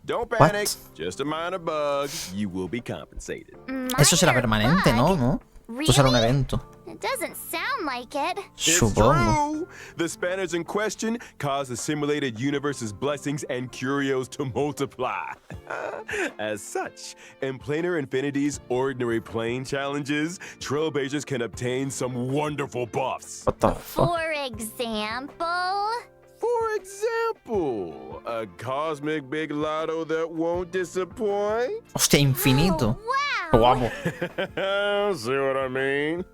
Don't panic, What? just a minor bug. You will be compensated. Eso será permanente, ¿no? ¿No? Esto será un evento. It doesn't sound like it. It's Supongo. true. The spanners in question cause the simulated universe's blessings and curios to multiply. As such, in Planar Infinity's ordinary plane challenges, trailblazers can obtain some wonderful buffs. What the fuck? For example... For example, a cosmic big lotto that won't disappoint. Hostia, infinito. Qué Wow! guapo. See what I mean?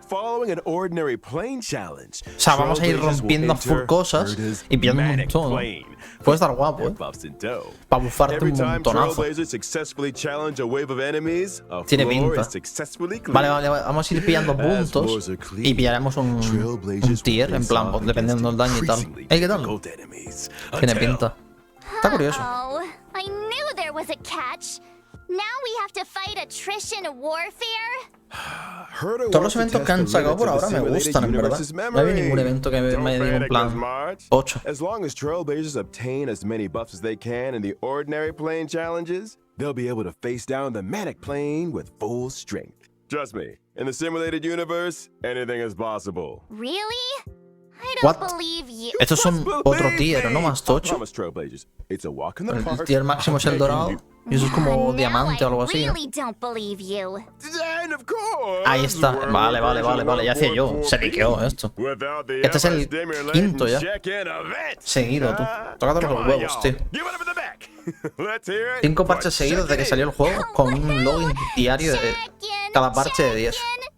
Following an ordinary plane challenge, O sea, vamos a ir trailblazers will rompiendo full enter cosas Herta's y pillando un manic montón. plane. Puede estar guapo, And buffs in tow. Para bufarte Every un time montonazo. trailblazers successfully challenge a wave of enemies, a Tiene floor pinta. is successfully cleared. Vale, vamos a ir pillando As puntos floors are cleared, y pillaremos un trailblazers tier, will en face plan, off pues, dependiendo del daño y tal. increasingly ¿Qué tal? difficult enemies Tiene until- pinta. Está curioso. Oh, I knew there was a catch. Now we have to fight attrition warfare? Todos los eventos que han sacado por ahora me gustan, en verdad. No hay ningún evento que me diga en plan 8. As long as Trailblazers obtain as many buffs as they can in the ordinary plane challenges, they'll be able to face down the manic plane with full strength. Trust me, in the simulated universe, anything is possible. Really? I don't What? believe you. Estos son otro tier, ¿no? Más tocho. Promise, Trailblazers. It's a walk in the El park. tier máximo es el dorado. Y eso es como Now diamante o algo I así, ¿no? really don't believe you. And of course, Ahí está. Vale, ya hacía yo. Se liqueó esto. Without the Este es el stimulating quinto ya. check-in event. Seguido, tú. Tócate los Come on, huevos, tío. y'all. Give it up in the back. Let's hear it. 5 parches for seguidos de que salió el juego con un login diario de Check-in, cada parche de 10.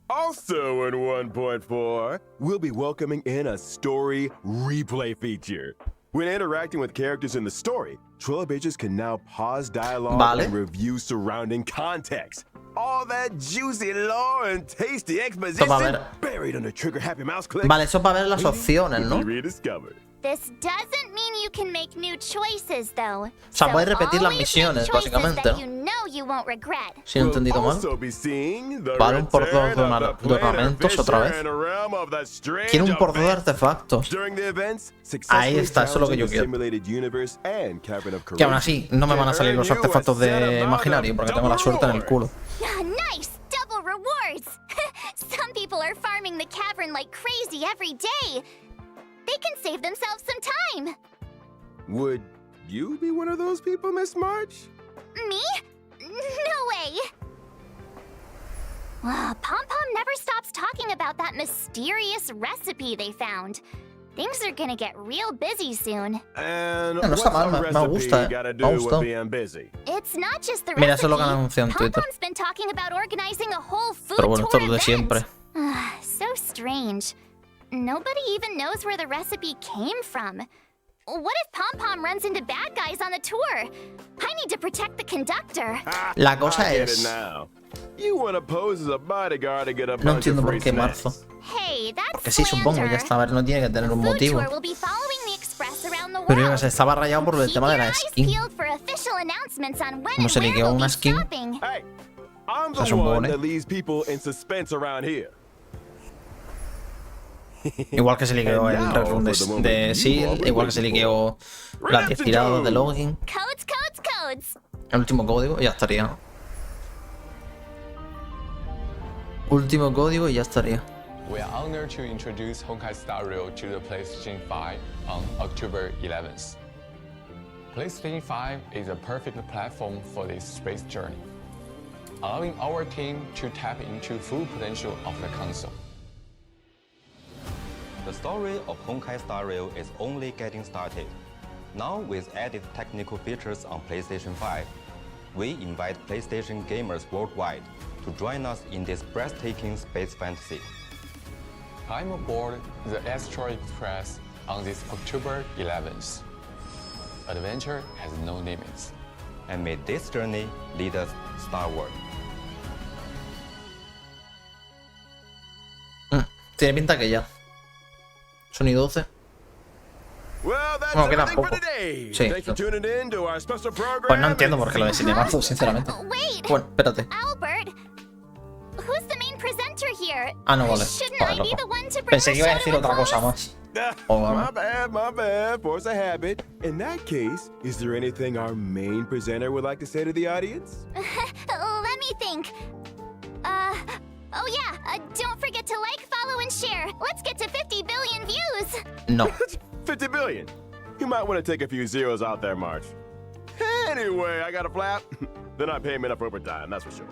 Also in 1.4, we'll be welcoming in a story replay feature. When interacting with characters in the story, Trailblazers can now pause dialogue Vale. and review surrounding context. All that juicy lore and tasty exposition buried under trigger happy mouse clicks. Vale, eso es para ver las opciones, ¿no? Will be rediscovered. This doesn't mean you can make new choices, though. O sea, puedes repetir las always misiones, make choices básicamente, that ¿no? you know you won't regret. Si no he entendido mal. Also be seeing the Vale, un por dos return de of the ornamentos planar otra vez. fisher and realm of the strange Quiero un por dos de events. artefactos. During the events, Ahí está, eso es lo que yo challenging the quiero. simulated universe and Cavern of Que aún Corruption así no me van a salir los artefactos de imaginario porque tengo la suerte en el culo. Nice! Double rewards! Some people are farming the cavern like crazy every day. They can save themselves some time. Would you be one of those people, Miss March? Me? No way! Pom Pom never stops talking about that mysterious recipe they found. Things are gonna get real busy soon. And No what's está mal, a me recipe gusta, gotta me ha do with gustado. being busy? It's not just the Mira, recipe. eso es lo que han anunciado en Pom Twitter. Pom's been talking about organizing a whole food Pero bueno, esto tour es lo de event. siempre. So strange. Nobody even knows where the recipe came from. What if Pom Pom runs into bad guys on the tour? I need to protect the conductor. La cosa I get es- it now. You want to pose as a bodyguard to get a No bunch of entiendo por free qué snacks. marzo. Hey, that's Porque sí, supongo, ya está. A ver, no tiene que tener un The food motivo. tour will be following the express around the Pero yo que world. sé, estaba rayado por el Keep tema de your la eyes skin. peeled for official announcements on when Como and se where liqueó we'll una be skin. shopping. Hey, I'm sea, the es un one bone. that leaves people in suspense around here. Igual que se liqueó el rerun de Seal, igual que se liqueó las 10 tiradas de login. Codes, codes, codes. El último código y ya estaría. Último código y ya estaría. We are honored to introduce Honkai Star Rail to the PlayStation 5 on October 11th. PlayStation 5 is a perfect platform for this space journey, allowing our team to tap into full potential of the console. The story of Honkai Star Rail is only getting started. Now with added technical features on PlayStation 5, we invite PlayStation gamers worldwide to join us in this breathtaking space fantasy. Climb aboard the Astro Express on this October 11th. Adventure has no limits. And may this journey lead us starward. Tiene pinta que ya. Son y 12. Well, that's Bueno, queda everything for poco. today. Sí. Thanks for tuning in to our special program. Pues no entiendo por qué lo de 7 de marzo, sinceramente. Wait, Bueno, espérate. Albert. Who's the main presenter here? Ah, no, vale. Shouldn't Vale, I be loco. the one to bring Pensé the que iba a show decir to otra a cosa close? más. O bueno. My bad. Force a habit. In that case, is there anything our main presenter would like to say to the audience? Let me think. Oh yeah, don't forget to like, follow, and share. Let's get to 50 billion views. No. 50 billion. You might want to take a few zeros out there, March. Anyway, I got a flap. They're not paying me enough overtime, that's for sure.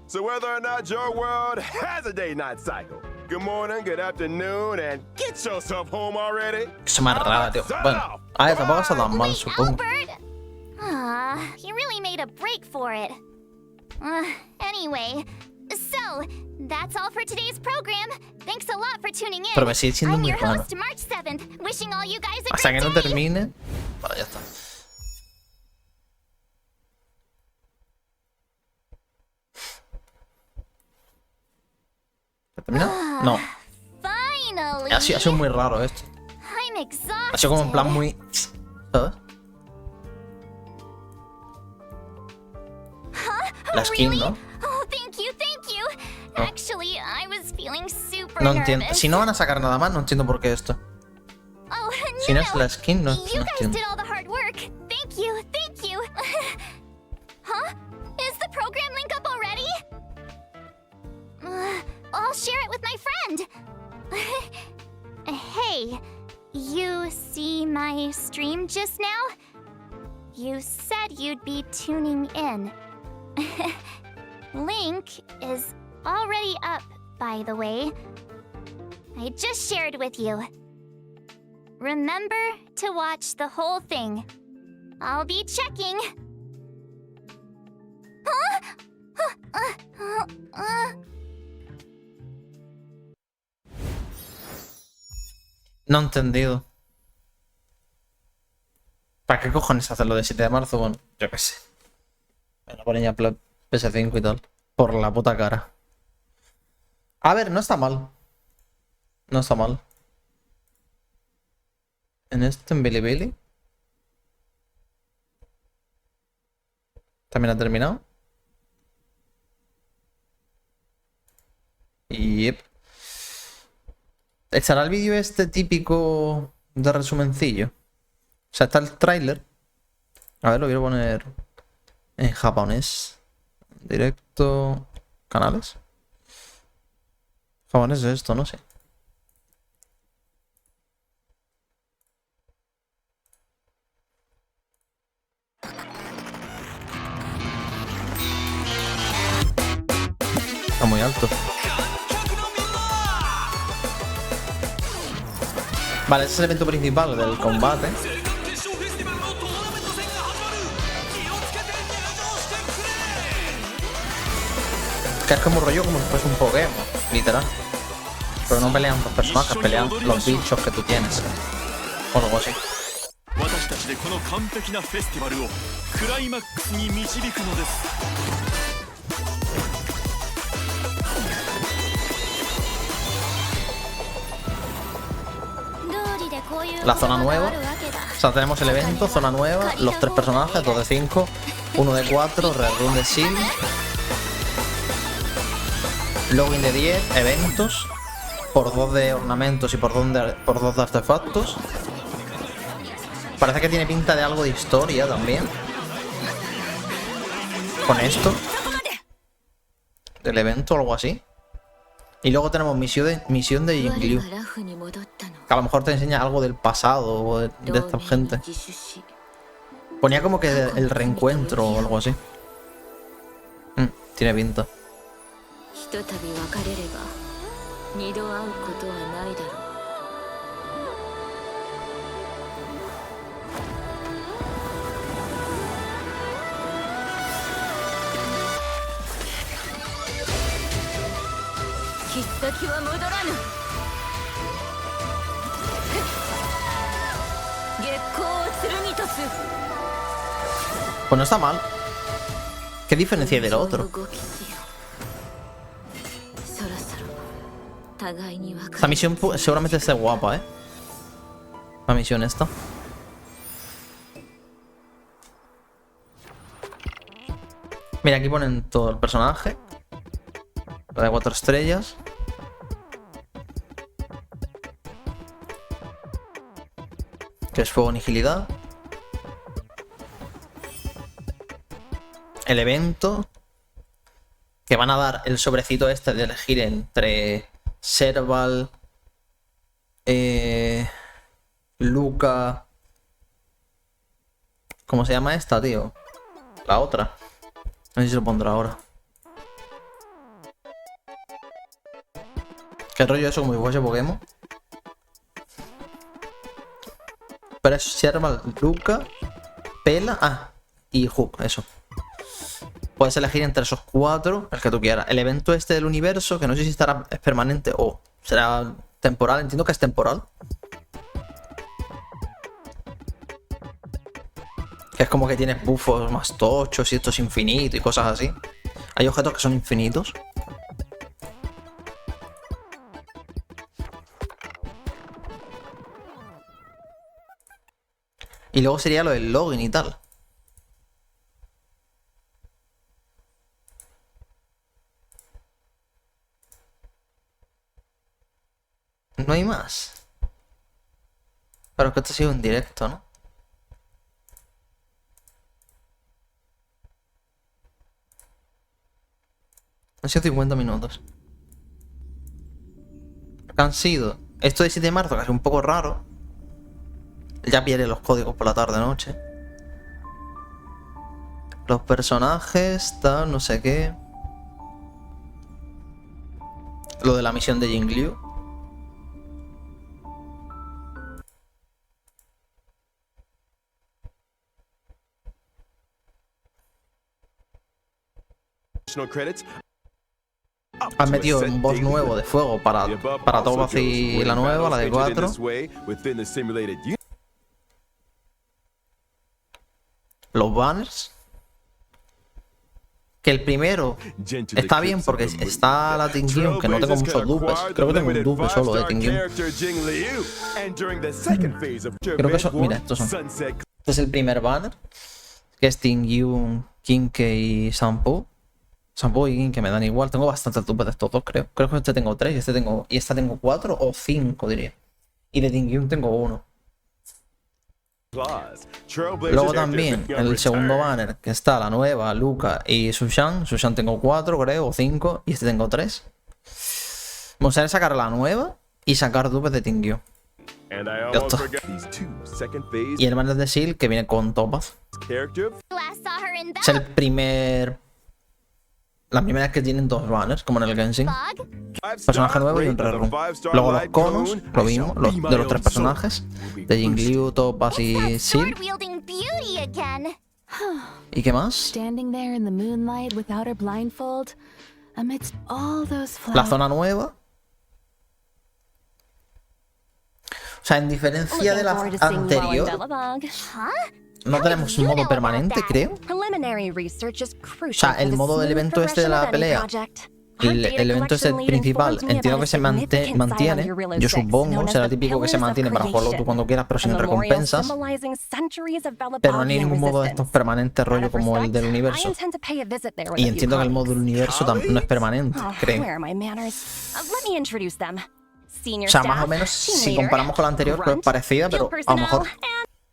So whether or not your world has a day-night cycle, good morning, good afternoon, and get yourself home already. Es más rara, tío. Bueno, a ver, tampoco está tan mal, Wait, supongo. Albert. He really made a break for it. Anyway, so that's all for today's program. Thanks a lot for tuning in. Pero me sigue siendo I'm muy your raro. host, March 7th, wishing all you guys a Hasta que great no day. termine. Vale, ya está. ¿Ha terminado? No. Finally. Ha sido muy raro esto. I'm exhausted. Ha sido como en plan muy. ¿Sabes? Huh? La skin, ¿no? Oh, thank you, thank you. Oh. Actually, I was feeling super No entiendo. nervous. Si no van a sacar nada más, no entiendo por qué esto. Oh, Si no es la skin, no You guys entiendo. did all the hard work. Thank you, thank you. Huh? Is the program link up already? I'll share it with my friend. Hey, you see my stream just now? You said you'd be tuning in. Link is already up, by the way. I just shared with you. Remember to watch the whole thing. I'll be checking. No he entendido. ¿Para qué cojones hacer lo de 7 de marzo? Bueno, yo qué sé. Me lo ponen ya PS5 y tal. Por la puta cara. A ver, no está mal. No está mal. En este, en Bilibili. También ha terminado. Yep. ¿Estará el vídeo este típico de resumencillo? O sea, está el tráiler. A ver, lo quiero poner en japonés. Directo. ¿Canales? Japonés es esto, no sé. Está muy alto. Vale, ese es el evento principal del combate. Que es como un rollo como si fuese un Pokémon, literal. Pero no pelean los personajes, pelean los bichos que tú tienes. O algo así. La zona nueva. O sea, tenemos el evento, zona nueva, los 3 personajes, 2 de 5, 1 de 4, Red Run de Seal. Login de 10, eventos, por 2 de ornamentos y por 2 de artefactos. Parece que tiene pinta de algo de historia también. Con esto. Del evento o algo así. Y luego tenemos misión de Jingliu. Que a lo mejor te enseña algo del pasado o de esta gente. Ponía como que el reencuentro o algo así. Tiene pinta. Pues no está mal. ¿Qué diferencia hay del otro? Esta misión seguramente esté guapa, ¿eh? La misión esta. Mira, aquí ponen todo el personaje. La de 4 estrellas. Que es fuego, nihilidad. El evento. Que van a dar el sobrecito este de elegir entre Serval, Luca. ¿Cómo se llama esta, tío? La otra. No sé si se lo pondrá ahora. ¿Qué rollo eso como si fuese Pokémon? Pero es Serval, Luca, Pela, y Hook, eso. Puedes elegir entre esos 4 el que tú quieras. El evento este del universo, que no sé si estará es permanente o será temporal. Entiendo que es temporal. Que es como que tienes buffos más tochos y esto es infinito y cosas así. Hay objetos que son infinitos. Y luego sería lo del login y tal. Pero es que esto ha sido en directo, ¿no? Han sido 50 minutos. Que han sido... Esto de 7 de marzo, que es un poco raro. Ya pierde los códigos por la tarde-noche. Los personajes, tal, no sé qué. Lo de la misión de Jingliu. Han metido un boss nuevo de fuego para Topaz y la nueva, la de 4. Los banners. Que el primero está bien porque está la Tingyun, que no tengo muchos dupes. Creo que tengo un dupe solo de Tingyun. Creo que son... Mira, estos son. Este es el primer banner. Que es Tingyun, Kinke y Sampo. Sampo y Kinke me dan igual. Tengo bastantes dupes de estos dos, creo. Creo que este tengo 3 y esta tengo 4 o 5, diría. Y de Tingyun tengo 1. Luego también el segundo banner, que está la nueva, Luca y Sushan. Sushan tengo 4, creo, o 5. Y este tengo 3. Me gustaría sacar la nueva y sacar dupes de Tingyun. Ya está. Y el banner de Seal, que viene con Topaz. Es el primer... La primera es que tienen 2 banners, como en el Genshin. Personaje nuevo y un rerun. Luego los conos, lo mismo, de los 3 personajes. De Jingliu, Topaz y Seal. ¿Y qué más? La zona nueva. O sea, en diferencia de la anterior, no tenemos un modo permanente, creo. O sea, el modo del evento este de la pelea, el evento este principal, entiendo que se mantiene. Yo supongo, será típico que se mantiene para jugarlo tú cuando quieras, pero sin recompensas. Pero no hay ningún modo de estos permanentes rollo como el del universo. Y entiendo que el modo del universo no es permanente, creo. O sea, más o menos, si comparamos con la anterior, pues es parecida, pero a lo mejor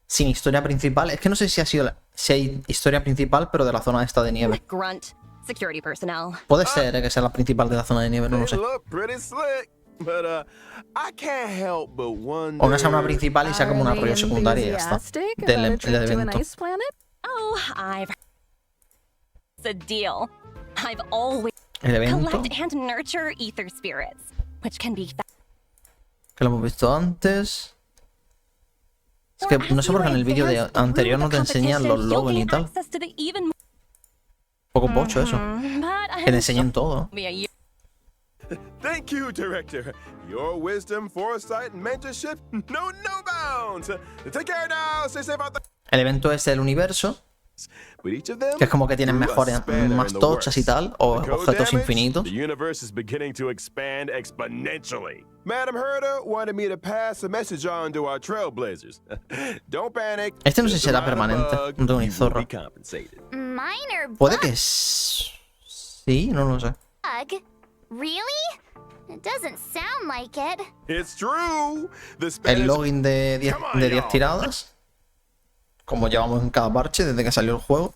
sin historia principal. Es que no sé si hay historia principal, pero de la zona esta de nieve. Puede ser que sea la principal de la zona de nieve, no lo sé. O no sea una principal y sea como una rollo secundaria y ya está. Del evento. El evento. Que lo hemos visto antes. Es que no sé por qué en el vídeo anterior no te enseñan los logos y tal. Poco pocho eso. Que te enseñen todo. Thank you, Director. Your wisdom, foresight, and mentorship know no bounds. Take care now. Stay safe out there. El evento es el universo. Que es como que tienen mejores, más tochas y tal, o objetos infinitos. Este no sé si será permanente, no tengo ni zorro. Puede que sí, no lo sé. El login de 10 tiradas. Como llevamos en cada parche desde que salió el juego.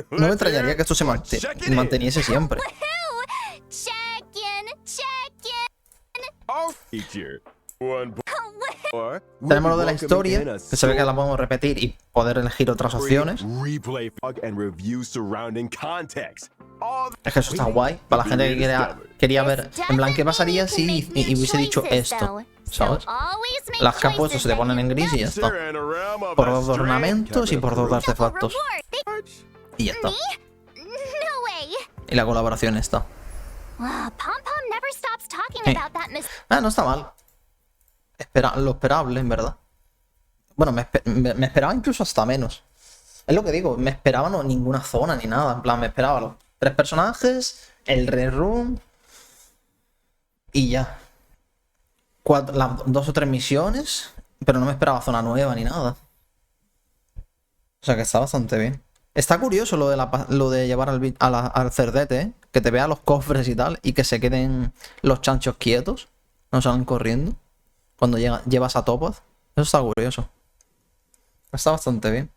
No me extrañaría que esto se manteniese siempre. Tenemos lo de la historia, que se ve que la podemos repetir y poder elegir otras opciones. Es que eso está guay. Para la gente que quería ver, en plan, ¿qué pasaría si hubiese dicho esto? ¿Sabes? Las que has puesto se te ponen en gris y ya está. Por 2 ornamentos y por 2 artefactos. Y ya está. Y la colaboración está. No está mal. Lo esperable, en verdad. Bueno, me esperaba incluso hasta menos. Es lo que digo, me esperaba ninguna zona ni nada. En plan, me esperaba los 3 personajes, el rerun y ya. 2 o 3 misiones, pero no me esperaba zona nueva ni nada. O sea que está bastante bien. Está curioso lo de llevar al cerdete, ¿eh? Que te vea los cofres y tal, y que se queden los chanchos quietos, no salen corriendo cuando llevas a Topaz. Eso está curioso. Está bastante bien.